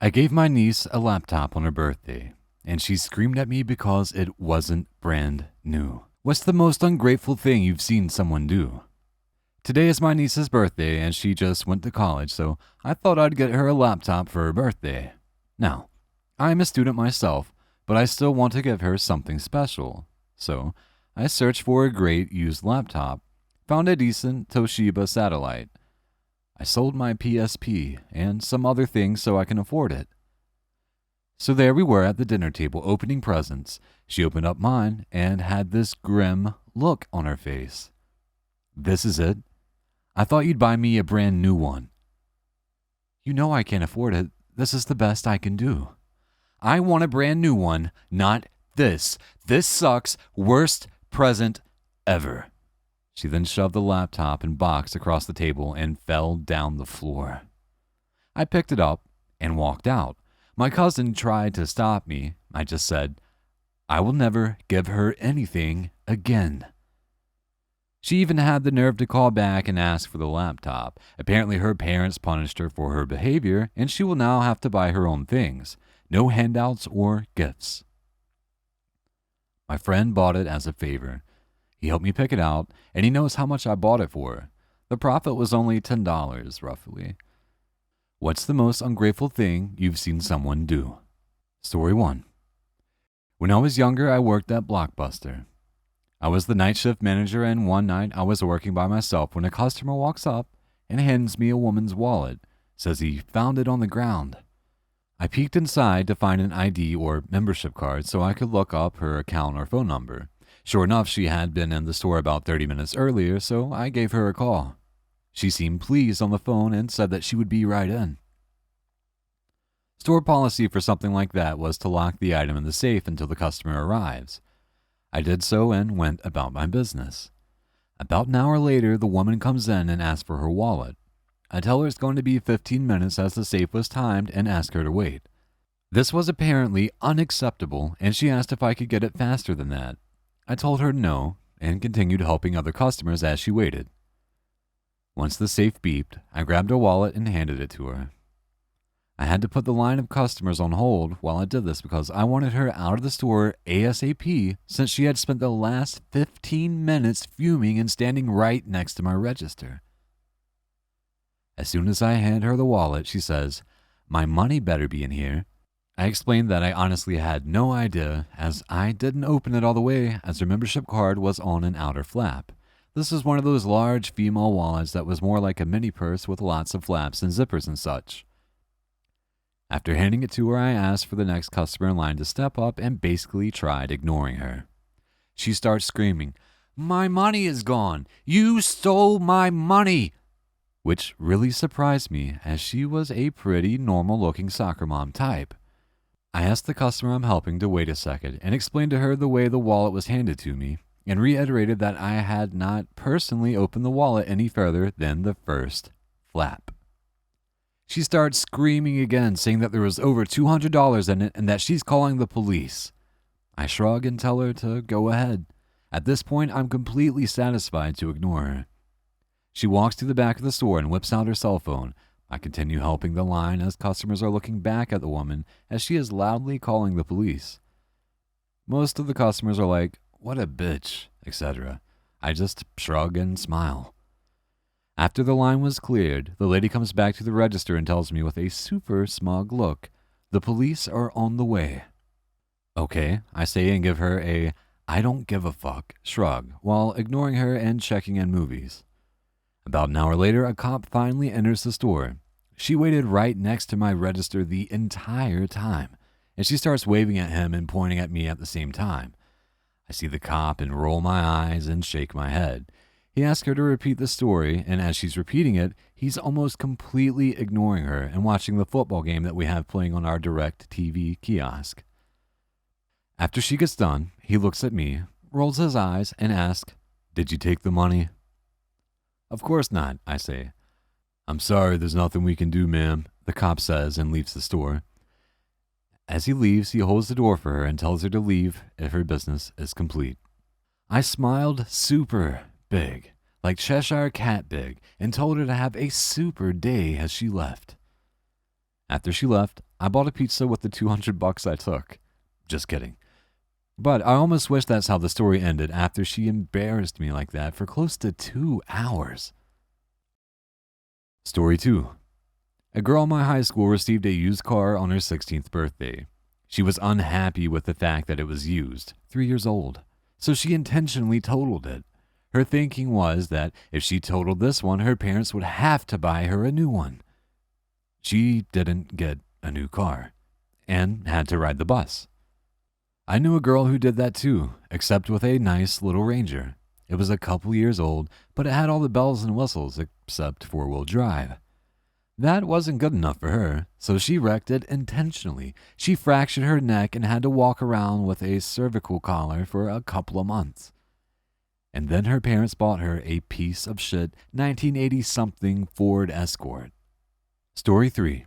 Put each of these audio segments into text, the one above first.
I gave my niece a laptop on her birthday, and she screamed at me because it wasn't brand new. What's the most ungrateful thing you've seen someone do? Today is my niece's birthday, and she just went to college, so I thought I'd get her a laptop for her birthday. Now, I'm a student myself, but I still want to give her something special. So, I searched for a great used laptop, found a decent Toshiba satellite. I sold my PSP and some other things so I can afford it. So there we were at the dinner table opening presents. She opened up mine and had this grim look on her face. This is it? I thought you'd buy me a brand new one. You know I can't afford it. This is the best I can do. I want a brand new one, not this. This sucks. Worst present ever. She then shoved the laptop and box across the table and fell down the floor. I picked it up and walked out. My cousin tried to stop me. I just said, I will never give her anything again. She even had the nerve to call back and ask for the laptop. Apparently her parents punished her for her behavior, and she will now have to buy her own things. No handouts or gifts. My friend bought it as a favor. He helped me pick it out, and he knows how much I bought it for. The profit was only $10, roughly. What's the most ungrateful thing you've seen someone do? Story 1. When I was younger, I worked at Blockbuster. I was the night shift manager, and one night I was working by myself when a customer walks up and hands me a woman's wallet, says he found it on the ground. I peeked inside to find an ID or membership card so I could look up her account or phone number. Sure enough, she had been in the store about 30 minutes earlier, so I gave her a call. She seemed pleased on the phone and said that she would be right in. Store policy for something like that was to lock the item in the safe until the customer arrives. I did so and went about my business. About an hour later, the woman comes in and asks for her wallet. I tell her it's going to be 15 minutes as the safe was timed and ask her to wait. This was apparently unacceptable, and she asked if I could get it faster than that. I told her no and continued helping other customers as she waited. Once the safe beeped, I grabbed her wallet and handed it to her. I had to put the line of customers on hold while I did this because I wanted her out of the store ASAP since she had spent the last 15 minutes fuming and standing right next to my register. As soon as I hand her the wallet, she says, "My money better be in here." I explained that I honestly had no idea as I didn't open it all the way as her membership card was on an outer flap. This was one of those large female wallets that was more like a mini purse with lots of flaps and zippers and such. After handing it to her, I asked for the next customer in line to step up and basically tried ignoring her. She starts screaming, "My money is gone! You stole my money!" Which really surprised me as she was a pretty normal-looking soccer mom type. I asked the customer I'm helping to wait a second and explained to her the way the wallet was handed to me and reiterated that I had not personally opened the wallet any further than the first flap. She starts screaming again, saying that there was over $200 in it and that she's calling the police. I shrug and tell her to go ahead. At this point, I'm completely satisfied to ignore her. She walks to the back of the store and whips out her cell phone. I continue helping the line as customers are looking back at the woman as she is loudly calling the police. Most of the customers are like, "What a bitch," etc. I just shrug and smile. After the line was cleared, the lady comes back to the register and tells me with a super smug look, "The police are on the way." Okay, I say and give her a "I don't give a fuck" shrug while ignoring her and checking in movies. About an hour later, a cop finally enters the store. She waited right next to my register the entire time, and she starts waving at him and pointing at me at the same time. I see the cop and roll my eyes and shake my head. He asks her to repeat the story, and as she's repeating it, he's almost completely ignoring her and watching the football game that we have playing on our direct TV kiosk. After she gets done, he looks at me, rolls his eyes, and asks, "Did you take the money?" "Of course not," I say. "I'm sorry, there's nothing we can do, ma'am," the cop says and leaves the store. As he leaves, he holds the door for her and tells her to leave if her business is complete. I smiled super big, like Cheshire Cat big, and told her to have a super day as she left. After she left, I bought a pizza with the $200 I took. Just kidding. But I almost wish that's how the story ended after she embarrassed me like that for close to 2 hours. Story 2. A girl in my high school received a used car on her 16th birthday. She was unhappy with the fact that it was used, 3 years old, so she intentionally totaled it. Her thinking was that if she totaled this one, her parents would have to buy her a new one. She didn't get a new car and had to ride the bus. I knew a girl who did that too, except with a nice little Ranger. It was a couple years old, but it had all the bells and whistles except four-wheel drive. That wasn't good enough for her, so she wrecked it intentionally. She fractured her neck and had to walk around with a cervical collar for a couple of months. And then her parents bought her a piece of shit 1980-something Ford Escort. Story 3.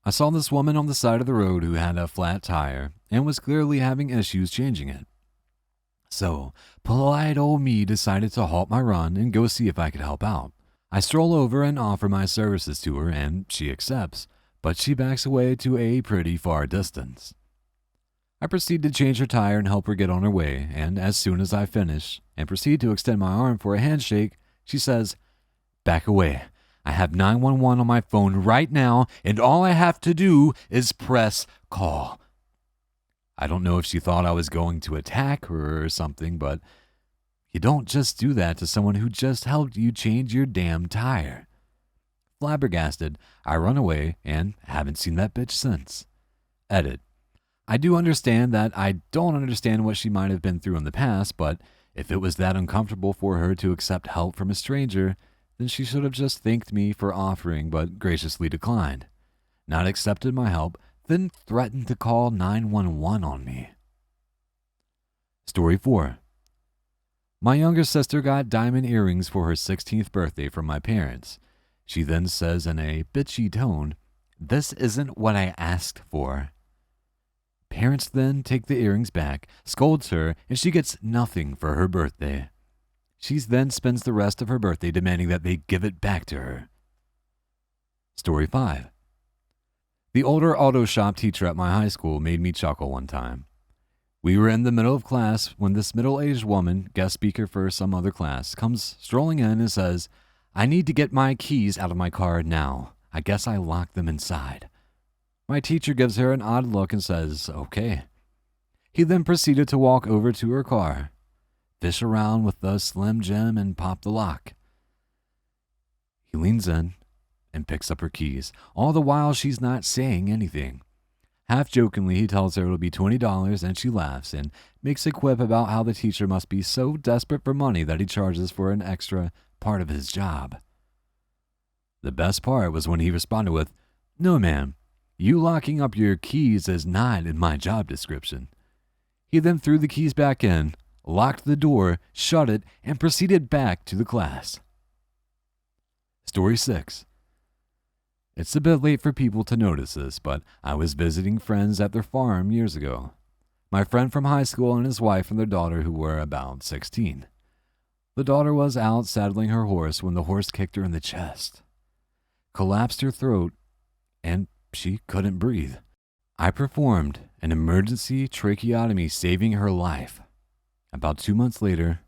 I saw this woman on the side of the road who had a flat tire and was clearly having issues changing it. So, polite old me decided to halt my run and go see if I could help out. I stroll over and offer my services to her, and she accepts, but she backs away to a pretty far distance. I proceed to change her tire and help her get on her way, and as soon as I finish and proceed to extend my arm for a handshake, she says, "Back away. I have 911 on my phone right now, and all I have to do is press call." I don't know if she thought I was going to attack her or something, but you don't just do that to someone who just helped you change your damn tire. Flabbergasted, I run away and haven't seen that bitch since. Edit. I do understand that I don't understand what she might have been through in the past, but if it was that uncomfortable for her to accept help from a stranger, then she should have just thanked me for offering but graciously declined. Not accepted my help, then threatened to call 911 on me. Story 4. My younger sister got diamond earrings for her 16th birthday from my parents. She then says in a bitchy tone, "This isn't what I asked for." Parents then take the earrings back, scolds her, and she gets nothing for her birthday. She then spends the rest of her birthday demanding that they give it back to her. Story 5. The older auto shop teacher at my high school made me chuckle one time. We were in the middle of class when this middle-aged woman, guest speaker for some other class, comes strolling in and says, "I need to get my keys out of my car now. I guess I locked them inside." My teacher gives her an odd look and says, "Okay." He then proceeded to walk over to her car, fish around with the Slim Jim and pop the lock. He leans in and picks up her keys, all the while she's not saying anything. Half jokingly, he tells her it'll be $20 and she laughs and makes a quip about how the teacher must be so desperate for money that he charges for an extra part of his job. The best part was when he responded with, "No, ma'am, you locking up your keys is not in my job description." He then threw the keys back in, locked the door, shut it, and proceeded back to the class. Story 6. It's a bit late for people to notice this, but I was visiting friends at their farm years ago. My friend from high school and his wife and their daughter who were about 16. The daughter was out saddling her horse when the horse kicked her in the chest, collapsed her throat, and she couldn't breathe. I performed an emergency tracheotomy, saving her life. About 2 months later,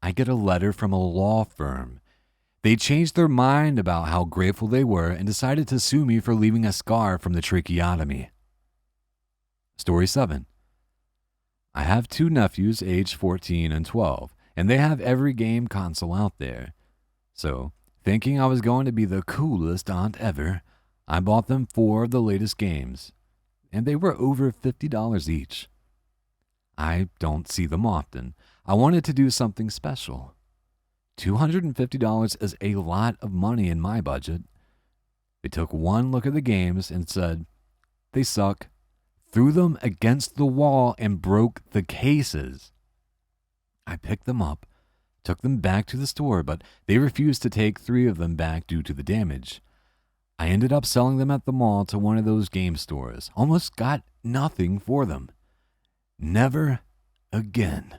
I get a letter from a law firm. They changed their mind about how grateful they were and decided to sue me for leaving a scar from the tracheotomy. Story 7. I have 2 nephews aged 14 and 12, and they have every game console out there. So, thinking I was going to be the coolest aunt ever, I bought them 4 of the latest games, and they were over $50 each. I don't see them often. I wanted to do something special. $250 is a lot of money in my budget. They took one look at the games and said, "They suck," threw them against the wall, and broke the cases. I picked them up, took them back to the store, but they refused to take 3 of them back due to the damage. I ended up selling them at the mall to one of those game stores. Almost got nothing for them. Never again.